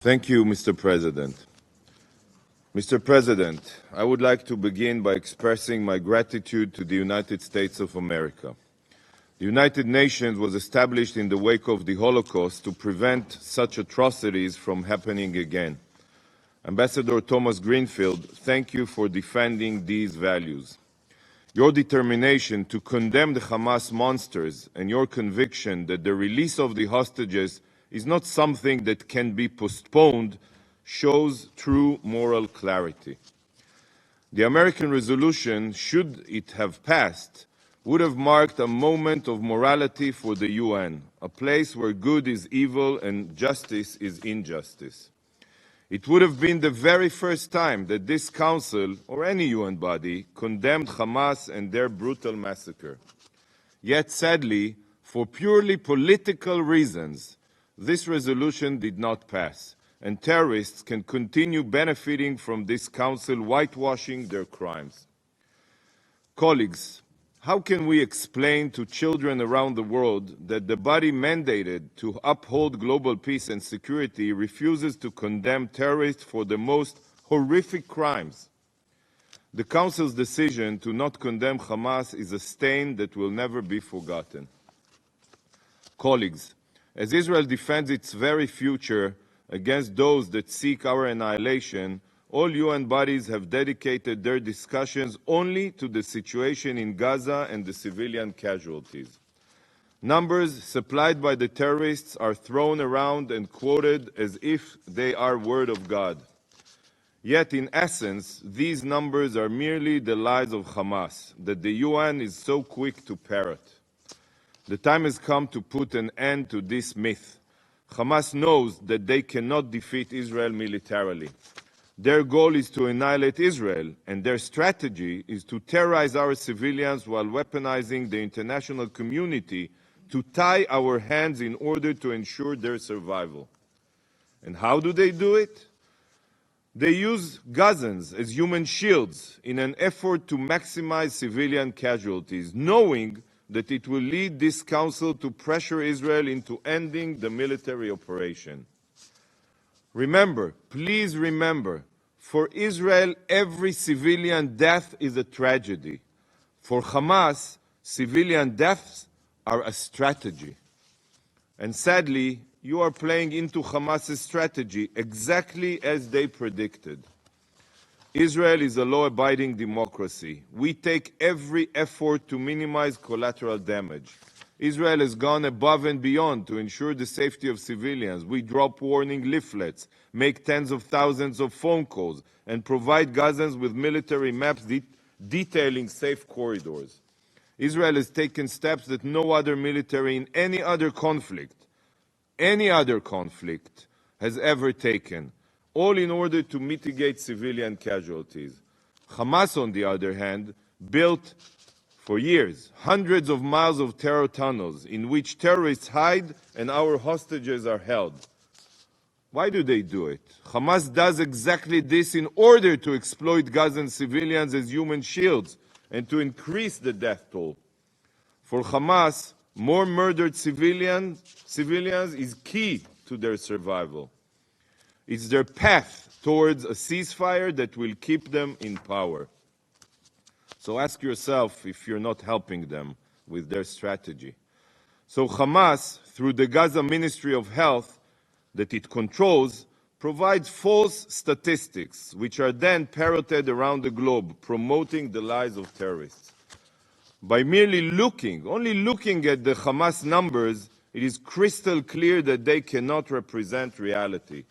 Thank you, Mr. President. Mr. President, I would like to begin by expressing my gratitude to the United States of America. The United Nations was established in the wake of the Holocaust to prevent such atrocities from happening again. Ambassador Thomas Greenfield, thank you for defending these values. Your determination to condemn the Hamas monsters and your conviction that the release of the hostages is not something that can be postponed shows true moral clarity. The American resolution, should it have passed, would have marked a moment of morality for the UN, a place where good is evil and justice is injustice. It would have been the very first time that this Council, or any UN body, condemned Hamas and their brutal massacre. Yet, sadly, for purely political reasons, this resolution did not pass, and terrorists can continue benefiting from this Council whitewashing their crimes. Colleagues, how can we explain to children around the world that the body mandated to uphold global peace and security refuses to condemn terrorists for the most horrific crimes? The Council's decision to not condemn Hamas is a stain that will never be forgotten. Colleagues, as Israel defends its very future against those that seek our annihilation, all UN bodies have dedicated their discussions only to the situation in Gaza and the civilian casualties. Numbers supplied by the terrorists are thrown around and quoted as if they are word of God. Yet, in essence, these numbers are merely the lies of Hamas that the UN is so quick to parrot. The time has come to put an end to this myth. Hamas knows that they cannot defeat Israel militarily. Their goal is to annihilate Israel, and their strategy is to terrorize our civilians while weaponizing the international community to tie our hands in order to ensure their survival. And how do they do it? They use Gazans as human shields in an effort to maximize civilian casualties, knowing that it will lead this Council to pressure Israel into ending the military operation. Remember, please remember, for Israel, every civilian death is a tragedy. For Hamas, civilian deaths are a strategy. And sadly, you are playing into Hamas's strategy exactly as they predicted. Israel is a law-abiding democracy. We take every effort to minimize collateral damage. Israel has gone above and beyond to ensure the safety of civilians. We drop warning leaflets, make tens of thousands of phone calls, and provide Gazans with military maps detailing safe corridors. Israel has taken steps that no other military in any other conflict has ever taken, all in order to mitigate civilian casualties. Hamas, on the other hand, built for years hundreds of miles of terror tunnels in which terrorists hide and our hostages are held. Why do they do it? Hamas does exactly this in order to exploit Gazan civilians as human shields and to increase the death toll. For Hamas, more murdered civilians is key to their survival. It's their path towards a ceasefire that will keep them in power. So ask yourself if you're not helping them with their strategy. So Hamas, through the Gaza Ministry of Health that it controls, provides false statistics, which are then parroted around the globe, promoting the lies of terrorists. By merely only looking at the Hamas numbers, it is crystal clear that they cannot represent reality.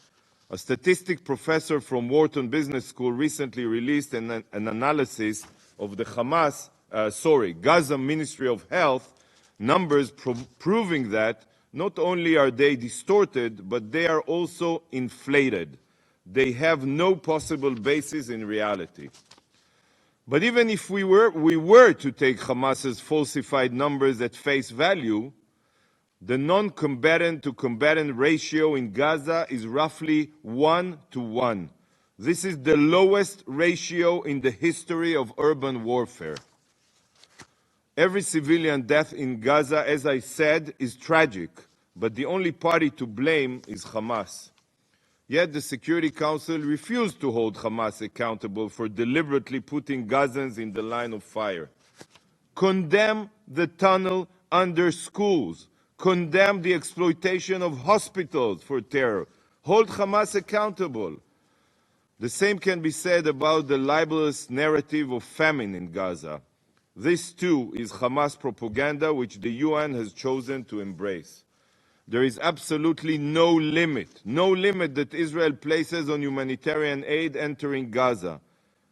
A statistic professor from Wharton Business School recently released an analysis of the Gaza Ministry of Health numbers proving that not only are they distorted, but they are also inflated. They have no possible basis in reality. But even if we were to take Hamas's falsified numbers at face value, the non-combatant to combatant ratio in Gaza is roughly 1-to-1. This is the lowest ratio in the history of urban warfare. Every civilian death in Gaza, as I said, is tragic, but the only party to blame is Hamas. Yet the Security Council refused to hold Hamas accountable for deliberately putting Gazans in the line of fire. Condemn the tunnel under schools. Condemn the exploitation of hospitals for terror. Hold Hamas accountable. The same can be said about the libelous narrative of famine in Gaza. This too is Hamas propaganda which the UN has chosen to embrace. There is absolutely no limit that Israel places on humanitarian aid entering Gaza.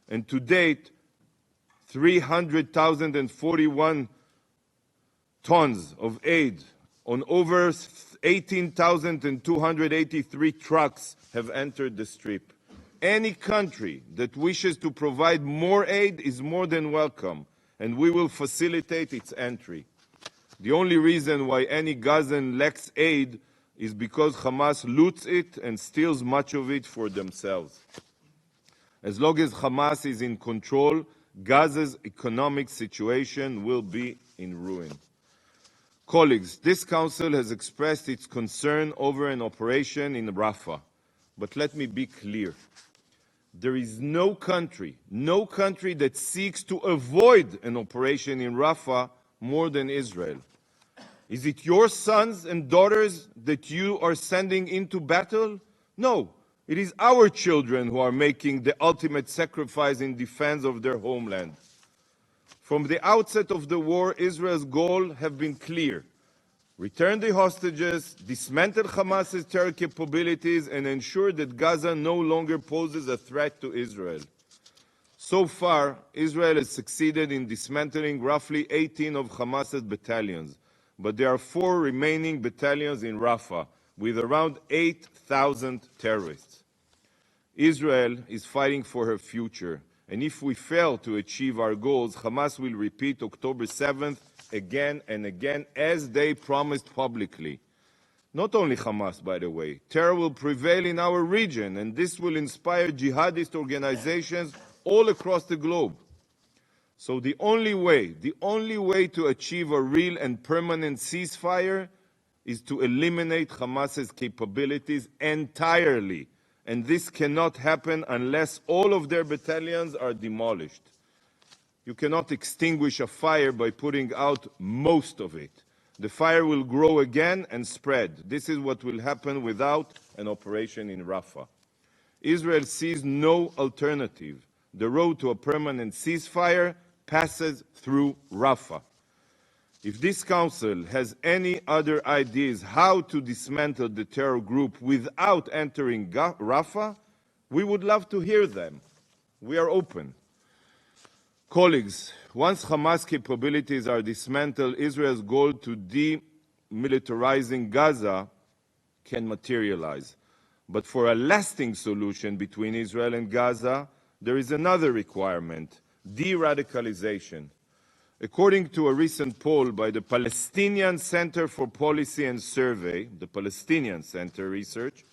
And to date, 300,041 tons of aid on over 18,283 trucks have entered the Strip. Any country that wishes to provide more aid is more than welcome, and we will facilitate its entry. The only reason why any Gazan lacks aid is because Hamas loots it and steals much of it for themselves. As long as Hamas is in control, Gaza's economic situation will be in ruin. Colleagues, this Council has expressed its concern over an operation in Rafah. But let me be clear. There is no country that seeks to avoid an operation in Rafah more than Israel. Is it your sons and daughters that you are sending into battle? No, it is our children who are making the ultimate sacrifice in defense of their homeland. From the outset of the war, Israel's goals have been clear. Return the hostages, dismantle Hamas's terror capabilities, and ensure that Gaza no longer poses a threat to Israel. So far, Israel has succeeded in dismantling roughly 18 of Hamas's battalions, but there are 4 remaining battalions in Rafah, with around 8,000 terrorists. Israel is fighting for her future, and if we fail to achieve our goals, Hamas will repeat October 7th again and again, as they promised publicly. Not only Hamas, by the way. Terror will prevail in our region, and this will inspire jihadist organizations all across the globe. So the only way to achieve a real and permanent ceasefire is to eliminate Hamas's capabilities entirely. And this cannot happen unless all of their battalions are demolished. You cannot extinguish a fire by putting out most of it. The fire will grow again and spread. This is what will happen without an operation in Rafah. Israel sees no alternative. The road to a permanent ceasefire passes through Rafah. If this Council has any other ideas how to dismantle the terror group without entering Rafah, we would love to hear them. We are open. Colleagues, once Hamas capabilities are dismantled, Israel's goal to demilitarizing Gaza can materialize. But for a lasting solution between Israel and Gaza, there is another requirement: de-radicalization. According to a recent poll by the Palestinian Center for Policy and Survey, the Palestinian Center Research,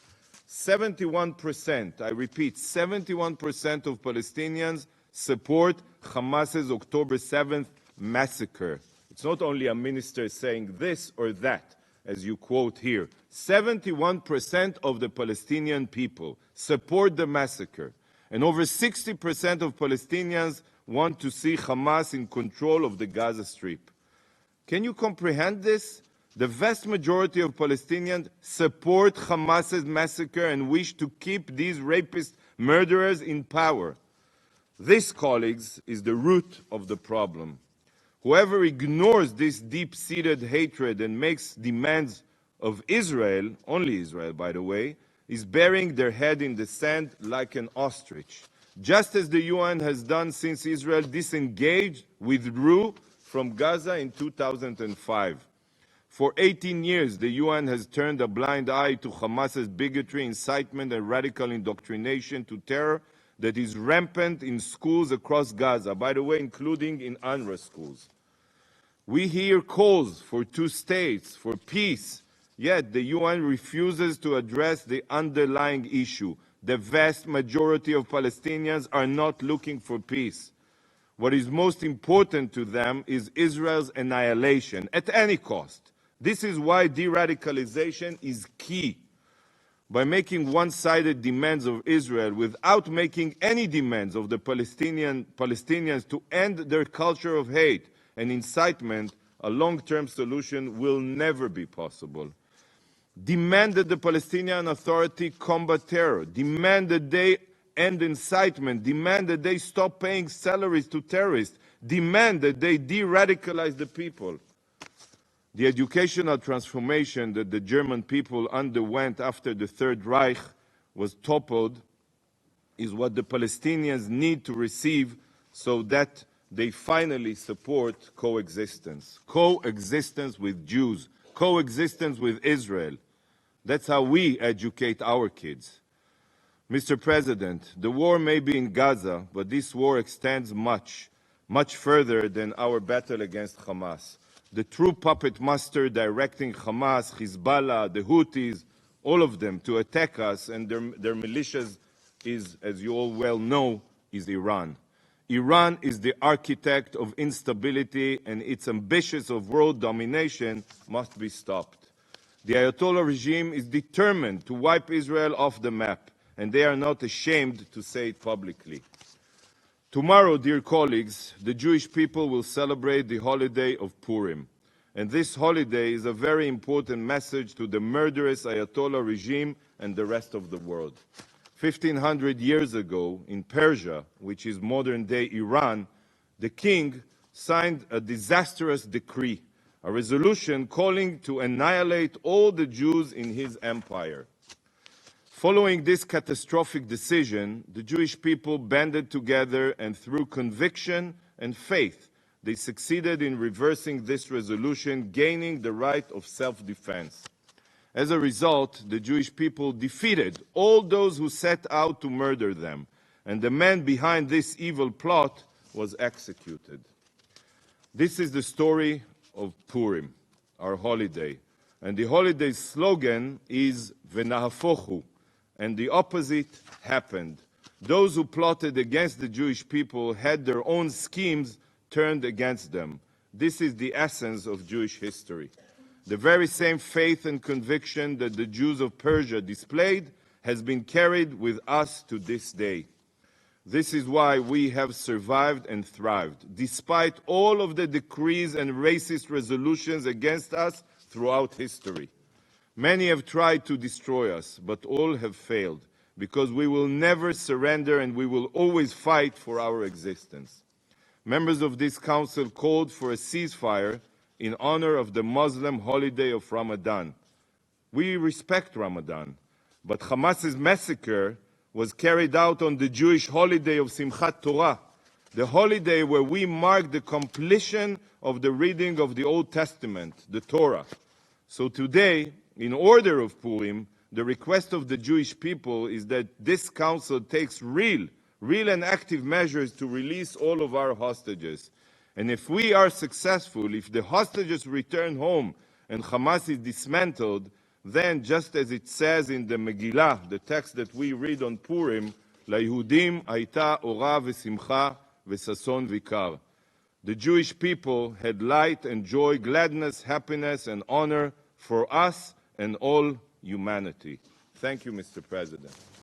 71%, I repeat, 71% of Palestinians support Hamas's October 7th massacre. It's not only a minister saying this or that, as you quote here. 71% of the Palestinian people support the massacre, and over 60% of Palestinians want to see Hamas in control of the Gaza Strip. Can you comprehend this? The vast majority of Palestinians support Hamas's massacre and wish to keep these rapist murderers in power. This, colleagues, is the root of the problem. Whoever ignores this deep-seated hatred and makes demands of Israel, only Israel, by the way, is burying their head in the sand like an ostrich, just as the UN has done since Israel withdrew from Gaza in 2005. For 18 years, the UN has turned a blind eye to Hamas's bigotry, incitement, and radical indoctrination to terror that is rampant in schools across Gaza, by the way, including in UNRWA schools. We hear calls for 2 states, for peace, yet the UN refuses to address the underlying issue. The vast majority of Palestinians are not looking for peace. What is most important to them is Israel's annihilation at any cost. This is why de-radicalization is key. by making one-sided demands of Israel without making any demands of the Palestinians to end their culture of hate and incitement, a long-term solution will never be possible. Demand that the Palestinian Authority combat terror. Demand that they end incitement. Demand that they stop paying salaries to terrorists. Demand that they de-radicalize the people. The educational transformation that the German people underwent after the Third Reich was toppled is what the Palestinians need to receive so that they finally support coexistence. Coexistence with Jews. Coexistence with Israel. That's how we educate our kids. Mr. President, the war may be in Gaza, but this war extends much further than our battle against Hamas. The true puppet master directing Hamas, Hezbollah, the Houthis, all of them to attack us and their militias is, as you all well know, is Iran. Iran is the architect of instability, and its ambitions of world domination must be stopped. The Ayatollah regime is determined to wipe Israel off the map, and they are not ashamed to say it publicly. Tomorrow, dear colleagues, the Jewish people will celebrate the holiday of Purim. And this holiday is a very important message to the murderous Ayatollah regime and the rest of the world. 1,500 years ago, in Persia, which is modern-day Iran, the king signed a disastrous decree, a resolution calling to annihilate all the Jews in his empire. Following this catastrophic decision, the Jewish people banded together, and through conviction and faith, they succeeded in reversing this resolution, gaining the right of self-defense. As a result, the Jewish people defeated all those who set out to murder them, and the man behind this evil plot was executed. This is the story of Purim, our holiday, and the holiday's slogan is ונהפוך, and the opposite happened. Those who plotted against the Jewish people had their own schemes turned against them. This is the essence of Jewish history. The very same faith and conviction that the Jews of Persia displayed has been carried with us to this day. This is why we have survived and thrived, despite all of the decrees and racist resolutions against us throughout history. Many have tried to destroy us, but all have failed, because we will never surrender and we will always fight for our existence. Members of this council called for a ceasefire in honor of the Muslim holiday of Ramadan. We respect Ramadan, but Hamas's massacre was carried out on the Jewish holiday of Simchat Torah, the holiday where we mark the completion of the reading of the Old Testament, the Torah. So today, in order of Purim, the request of the Jewish people is that this council takes real and active measures to release all of our hostages. And if we are successful, if the hostages return home and Hamas is dismantled, then just as it says in the Megillah, the text that we read on Purim, להיהודים הייתה אורה ושמחה וששון ויקר. The Jewish people had light and joy, gladness, happiness, and honor for us and all humanity. Thank you, Mr. President.